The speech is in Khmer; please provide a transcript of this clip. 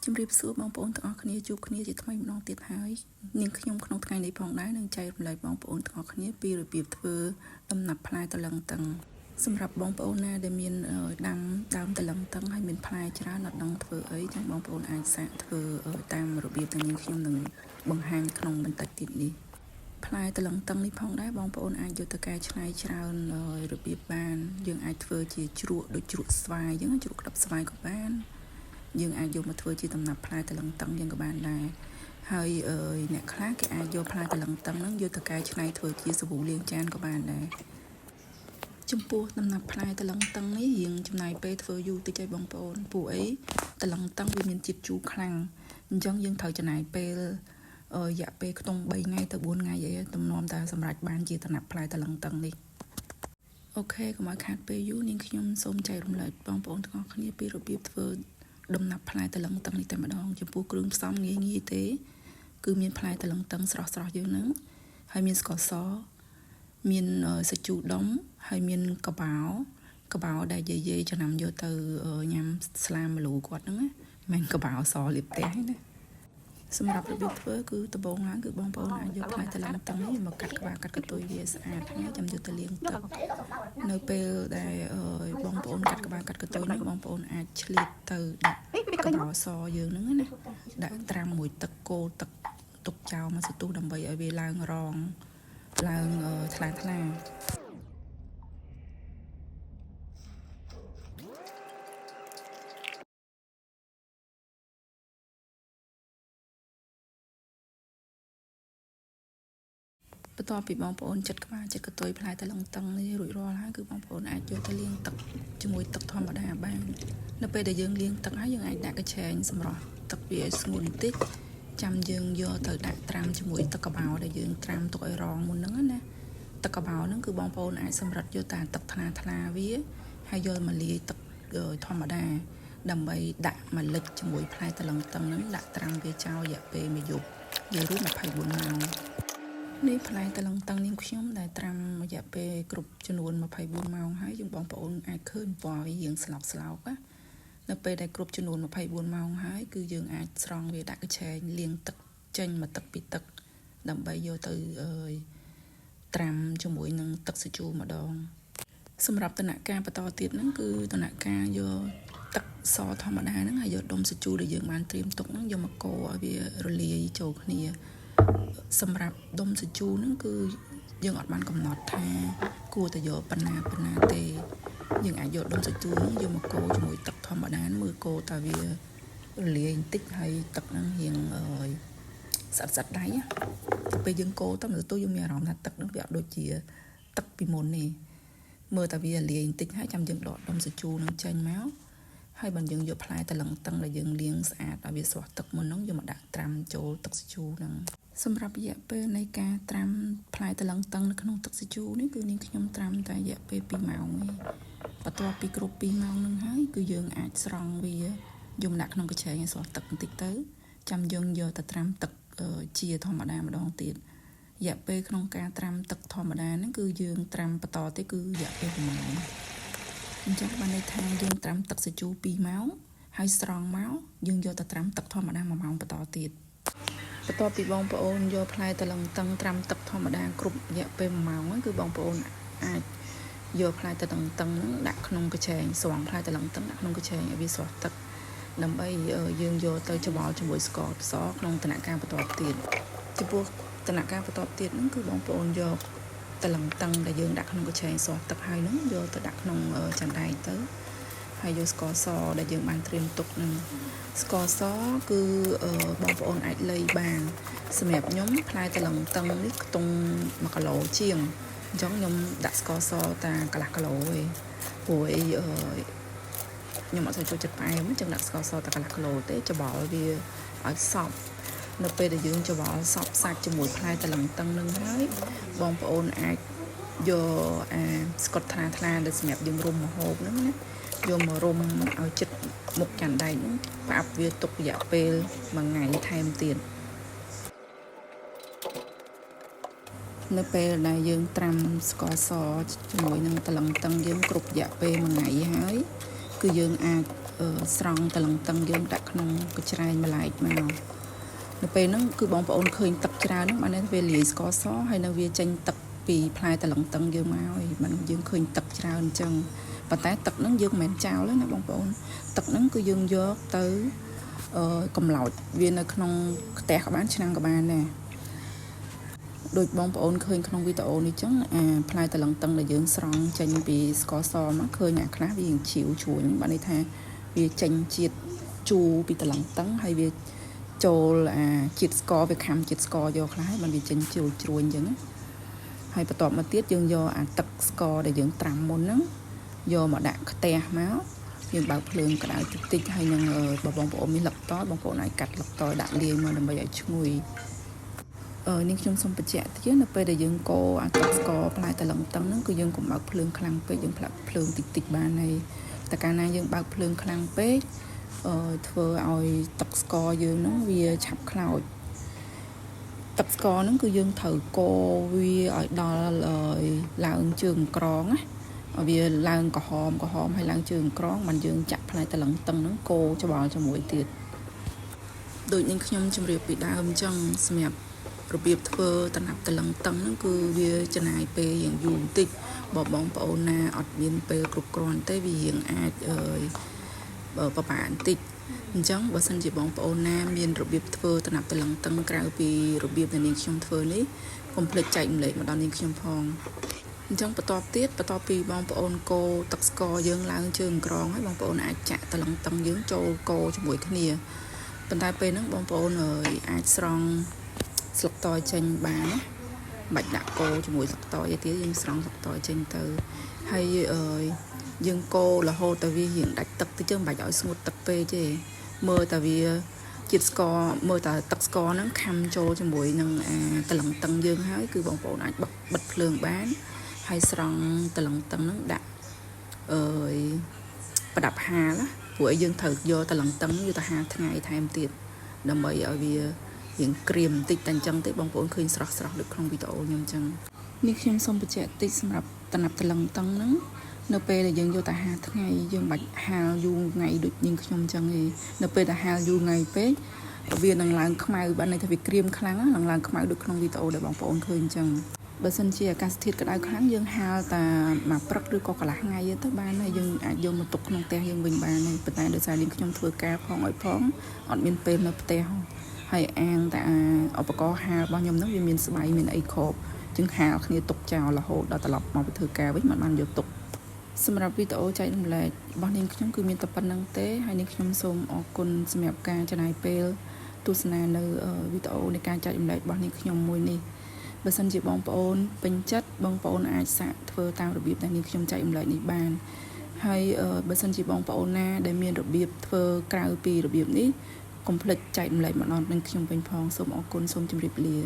ជំរាបសួរបងប្អូនទាំងអស់គ្នាជួបគ្នាជាថ្មីម្ដងទៀតហើយនាងខ្ញុំក្នុងថ្ងៃនេះផងដែរនឹងចែករំលែកបងប្អូនទាំងអស់គ្នាពីរបៀបធ្វើដំណាប់ផ្លែតលឹងតឹងសម្រាប់បងប្អូនណាដែលមានដាំដើមតលឹងតឹងហើយមានផ្លែច្រើនអត់ដឹងធ្វើអីចឹងបងប្អូនអាចសាកធ្វើតាមរបៀបដែលនាងខ្ញុំនឹងបង្ហាញក្នុងបន្តិចទៀតនេះផ្លែតលឹងតឹងនេះផងដែរបងប្អូនអាចយកទៅកែច្នៃច្រើនរបៀបបានយើងអាចធ្វើជាជ្រក់ដូចជ្រក់ស្វាយចឹងជ្រក់ក្តាប់ស្វាយក៏បានយើងអាចយកមកធ្វើជាដំណាប់ផ្លែតលឹងតឹងយ៉ាងក៏បានដែរហើយអ្នកខ្លះគេអាចយកផ្លែតលឹងតឹងហ្នឹងយកទៅកែច្នៃធ្វើជាសាប៊ូលាងចានក៏បានដែរចំពោះដំណាប់ផ្លែតលឹងតឹងនេះយើងចំណាយពេលធ្វើយូរតិចឲ្យបងប្អូនពួកអីតលឹងតឹងវាមានជាតិជូរខ្លាំងអញ្ចឹងយើងត្រូវចំណាយពេលរយៈពេលខ្ទង់3ថ្ងៃទៅ4ថ្ងៃអីទំនំតែសម្រាប់បានជាដំណាប់ផ្លែតលឹងតឹងនេះអូខេកុំឲ្យខាតពេលយូរនាងខ្ញុំសូមចែករំលែកបងប្អូនទាំងអស់គ្នាពីរបៀបធ្វើដំណាប់ផ្លែតលឹងតឹងនេះតែម្ដងចំពោះគ្រឿងផ្សំងាយទេគឺមានផ្លែតលឹងតឹងស្រស់ៗយើងហ្នឹងហើយមានស្ករសមានសាច់ជូរដុំហើយមានកបោដែលយាយចំណាំយកទៅញ៉ាំស្លាមលូគាត់ហ្នឹងណាមិនកបោសលាបផ្ទះណាសម្រាប់របៀបធ្វើគឺដំបូងឡើងគឺបងប្អូនអាចយកផ្លែតលឹងតឹងនេះមកកាត់ក្បាលកាត់កន្ទុយវាស្អាតហើយចាំយកទៅលាងទឹកនៅពេលដែលបងប្អូនកាត់ក្បាលកាត់កន្ទុយនេះបងប្អូនអាចឆ្លៀតទៅដាក់កបោសយើងហ្នឹងណាដាក់ត្រាំមួយទឹកកូរទឹកទុកចោលមួយសន្ទុះដើម្បីឲ្យវាឡើងរងឡើងថ្លាបន្ទាប់ពីបងប្អូនចិត្តក្បាលចិត្តកន្ទុយផ្លែតលឹងតឹងនេះរួចរាល់ហើយគឺបងប្អូនអាចយកទៅលាងទឹកជាមួយទឹកធម្មតាបាននៅពេលដែលយើងលាងទឹកហើយយើងអាចដាក់កញ្ឆែងសម្រស់ទឹកវាឲ្យស្ងួតបន្តិចចាំយើងយកទៅដាក់ត្រាំជាមួយទឹកកបោដែលយើងត្រាំទុកឲ្យរងមុនហ្នឹងណាទឹកកបោហ្នឹងគឺបងប្អូនអាចសម្រិតយកតែទឹកថ្លាវាហើយយកមកលាយទឹកធម្មតាដើម្បីដាក់មកលិចជាមួយផ្លែតលឹងតឹងហ្នឹងដាក់ត្រាំវាចោលរយៈពេលមួយយប់ឬ24ម៉ោងនេះផ្លែតលឹងតឹងនាងខ្ញុំដែលត្រាំរយៈពេលគ្រប់ចំនួន24ម៉ោងហើយយើងបងប្អូនអាចឃើញពណ៌វាយើងស្លោកណានៅពេលដែលគ្រប់ចំនួន24ម៉ោងហើយគឺយើងអាចស្រង់វាដាក់កញ្ឆែងលាងទឹកចេញមកទឹកពីទឹកដើម្បីយកទៅត្រាំជាមួយនឹងទឹកសាជូរម្ដងសម្រាប់ដំណាក់កាលបន្តទៀតហ្នឹងគឺដំណាក់កាលយកទឹកសធម្មតាហ្នឹងហើយយកដុំសាជូរដែលយើងបានត្រៀមទុកហ្នឹងយកមកកូរឲ្យវារលាយចូលគ្នាសម្រាប់ដុំសាជូរហ្នឹងគឺយើងអត់បានកំណត់ថាគួរតែយកប៉ុណ្ណាទេយើងអាចយកដុំសាជូរហ្នឹងយកមកកូរជាមួយទឹកធម្មតាមើលកូរតើវារលាយបន្តិចហើយទឹកហ្នឹងរៀងស្អិតដៃទៅពេលយើងកូរទៅមើលទៅយើងមានអារម្មណ៍ថាទឹកហ្នឹងវាអត់ដូចជាទឹកពីមុនទេមើលតើវាលាយបន្តិចហើយចាំយើងដកដុំសាជូរហ្នឹងចេញមកហើយបើយើងយកផ្លែតលឹងតឹងដែលយើងលាងស្អាតឲ្យវាស្រស់ទឹកមុនហ្នឹងយកមកដាក់ត្រាំចូលទឹកសាជូរហ្នឹងសម្រាប់រយៈពេលនៃការត្រាំផ្លែតលឹងតឹងនៅក្នុងទឹកសាជូរនេះគឺនាងខ្ញុំត្រាំតែរយៈពេល2ម៉ោងទេបន្ទាប់ពីគ្រប់2ម៉ោងហ្នឹងហើយគឺយើងអាចស្រង់វាយកដាក់ក្នុងកញ្ឆែងឲ្យស្រស់ទឹកបន្តិចទៅចាំយើងយកទៅត្រាំទឹកជាធម្មតាម្ដងទៀតរយៈពេលក្នុងការត្រាំទឹកធម្មតាហ្នឹងគឺយើងត្រាំបន្តទៅគឺរយៈពេល1ម៉ោងអញ្ចឹងបានន័យថាយើងត្រាំទឹកសាជូរ2ម៉ោងហើយស្រង់មកយើងយកទៅត្រាំទឹកធម្មតា1ម៉ោងបន្តទៀតបន្ទាប់ពីបងប្អូនយកផ្លែតលឹងតឹងត្រាំទឹកធម្មតាគ្រប់រយៈពេល1ម៉ោងហ្នឹងគឺបងប្អូនអាចយកផ្លែតលឹងតឹងហ្នឹងដាក់ក្នុងកញ្ឆែងស្រង់ផ្លែតលឹងតឹងដាក់ក្នុងកញ្ឆែងឲ្យវាស្រស់ទឹកដើម្បីយើងយកទៅច្បល់ជាមួយស្ករសក្នុងដំណាក់កាលបន្ទាប់ទៀតចំពោះដំណាក់កាលបន្ទាប់ទៀតហ្នឹងគឺបងប្អូនយកតលឹងតឹងដែលយើងដាក់ក្នុងកញ្ឆែងស្រស់ទឹកហើយហ្នឹងយកទៅដាក់ក្នុងចានដែកទៅហើយយកស្ករសដែលយើងបានត្រៀមទុកហ្នឹងស្ករសគឺបងប្អូនអាចលៃបានសម្រាប់ខ្ញុំផ្លែតលឹងតឹងនេះខ្ទង់1គីឡូជាងអញ្ចឹងខ្ញុំដាក់ស្ករសតាកន្លះគីឡូឯងព្រោះខ្ញុំអត់សូវចូលចិត្តផ្អែមអញ្ចឹងដាក់ស្ករសតាកន្លះគីឡូទេច្បល់វាឲ្យសព្វនៅពេលដែលយើងច្បល់សព្វសាច់ជាមួយផ្លែតលឹងតឹងនឹងហើយបងប្អូនអាចយកស្កុតថ្លាដែលសម្រាប់យើងរុំម្ហូបហ្នឹងណាយកមករុំឲ្យជិតមុខចានដែកហ្នឹងផ្អាប់វាទុករយៈពេល1ថ្ងៃថែមទៀតនៅពេលដែលយើងត្រាំស្ករសជាមួយនឹងតលឹងតឹងយើងគ្រប់រយៈពេល1ថ្ងៃហើយគឺយើងអាច ស្រង់តឡងតឹងយើងដាក់ក្នុងកញ្ច្រែងម្លែកមកនៅពេលហ្នឹងគឺបងប្អូនឃើញទឹកច្រើនហ្នឹងបានន័យថាវាលាយស្ករសហើយនៅវាចេញទឹកពីផ្លែតឡងតឹងយើងមកហើយបានយើងឃើញទឹកច្រើនអញ្ចឹងប៉ុន្តែទឹកហ្នឹងយើងមិនមែនចោលទេណាបងប្អូនទឹកហ្នឹងគឺយើងយកទៅកំឡោចវានៅក្នុងខ្ទះក៏បានឆ្នាំងក៏បានដែរដូចបងប្អូនឃើញក្នុងវីដេអូនេះចឹងផ្លែតឡងតឹងដែលយើងស្រង់ចេញពីស្ករសមកឃើញខ្លះវាជាវជ្រួញបានន័យថាវាចេញជាតិជូរពីតឡងតឹងហើយវាចូលជាតិស្ករវាខំជាតិស្ករយកខ្លះហើយมันវាចេញជ្រួញអញ្ចឹងហើយបន្ទាប់មកទៀតយើងយកទឹកស្ករដែលយើងត្រាំមុនហ្នឹងយកមកដាក់ខ្ទះមកយើងបើកភ្លើងក្តៅតិចៗហើយនឹងបងប្អូនមានលឹកតបងប្អូនអាចកាត់លឹកតដាក់លាយមកដើម្បីឲ្យឈ្ងុយនេះខ្ញុំសូមបញ្ជាក់ទៀតនៅពេលដែលយើងកូរទឹកស្ករផ្លែតឡងតឹងហ្នឹងគឺយើងកុំបើកភ្លើងខ្លាំងពេកយើងផ្លាក់ភ្លើងតិចបានហើយតែកាលណាយើងបើកភ្លើងខ្លាំងពេកធ្វើឲ្យទឹកស្ករយើងហ្នឹងវាឆាប់ខ្លោចទឹកស្ករហ្នឹងគឺយើងត្រូវកូរវាឲ្យដល់ឡើងជើងក្រងណាវាឡើងក្រហមហើយឡើងជើងក្រងបានយើងចាក់ផ្លែតឡងតឹងហ្នឹងកូរច្បល់ជាមួយទៀតដូចនឹងខ្ញុំជម្រាបពីដើមអញ្ចឹងសម្រាប់របៀបធ្វើតំណាប់តឡងតឹងហ្នឹងគឺវាចំណាយពេលយ៉ាងយូរបន្តិចបងប្អូនណាអត់មានពេលគ្រប់គ្រាន់ទេវារៀងអាចបបាក់បន្តិចអញ្ចឹងបើសិនជាបងប្អូនណាមានរបៀបធ្វើតំណាប់តឡងតឹងក្រៅពីរបៀបដែលនាងខ្ញុំធ្វើនេះកុំភ្លេចចែកម្លែកមកដល់នាងខ្ញុំផងអញ្ចឹងបន្ទាប់ពីបងប្អូនកូរទឹកស្ករយើងឡើងជើងក្រងហើយបងប្អូនអាចចាក់តឡងតឹងយើងចូលកូរជាមួយគ្នាប៉ុន្តែពេលហ្នឹងបងប្អូនអាចស្រង់ស្លឹកតើយចេញបានណាបាច់ដាក់កូរជាមួយស្លឹកតើយទៀតយើងស្រង់ស្លឹកតើយចេញទៅហើយយើងកូររហូតតែវារៀងដាច់ទឹកតិចទៅមិនបាច់ឲ្យស្ងួតទឹកពេកទេមើលតែវាជាតិស្ករមើលតែទឹកស្ករហ្នឹងខាំចូលជាមួយនឹងតឡងតឹងយើងហើយគឺបងប្អូនអាចបិទភ្លើងបានហើយស្រង់តឡងតឹងហ្នឹងដាក់ប្រដាប់ហាលព្រោះឲ្យយើងត្រូវយកតឡងតឹងយកទៅហាលថ្ងៃថែមទៀតដើម្បីឲ្យវារៀងក្រៀមបន្តិចតែអញ្ចឹងទេបងប្អូនឃើញស្រស់ដូចក្នុងវីដេអូខ្ញុំអញ្ចឹងនេះខ្ញុំសូមបញ្ជាក់តិចសម្រាប់តំណាប់តឡងតឹងហ្នឹងនៅពេលដែលយើងយកទៅហាលថ្ងៃយើងបាច់ហាលយូរថ្ងៃដូចនាងខ្ញុំអញ្ចឹងឯងនៅពេលដែលហាលយូរថ្ងៃពេកវានឹងឡើងខ្មៅបានន័យថាវាក្រៀមខ្លាំងនឹងឡើងខ្មៅដូចក្នុងវីដេអូដែលបងប្អូនឃើញអញ្ចឹងបើសិនជាអាកាសធាតុក្តៅខ្លាំងយើងហាលតែមួយព្រឹកឬក៏កន្លះថ្ងៃទៅបានហើយយើងអាចយកមកទុកក្នុងផ្ទះយើងវិញបានហើយប៉ុន្តែដោយសារនាងខ្ញុំធ្វើការផងអត់មានពេលនៅផ្ទះហើយអាងតែឧបករណ៍ហាលរបស់ខ្ញុំហ្នឹងវាមានស្បៃមានអីគ្របជាងហាលគ្នាទុកចោលរហូតដល់ត្រឡប់មកធ្វើការវិញមិនបានយកទុកសម្រាប់វីដេអូចែករំលែករបស់នាងខ្ញុំគឺមានតែប៉ុណ្្នឹងទេហើយនាងខ្ញុំសូមអរគុណសម្រាប់ការចំណាយពេលទស្សនានៅវីដេអូនៃការចែករំលែករបស់នាងខ្ញុំមួយនេះបើសិនជាបងប្អូនពេញចិត្តបងប្អូនអាចសាកធ្វើតាមរបៀបដែលនាងខ្ញុំចែករំលែកនេះបានហើយបើសិនជាបងប្អូនណាដែលមានរបៀបធ្វើក្រៅពីរបៀបនេះកុំភ្លេចចែករំលែកមកដល់នឹងខ្ញុំវិញផងសូមអរគុណសូមជម្រាបលា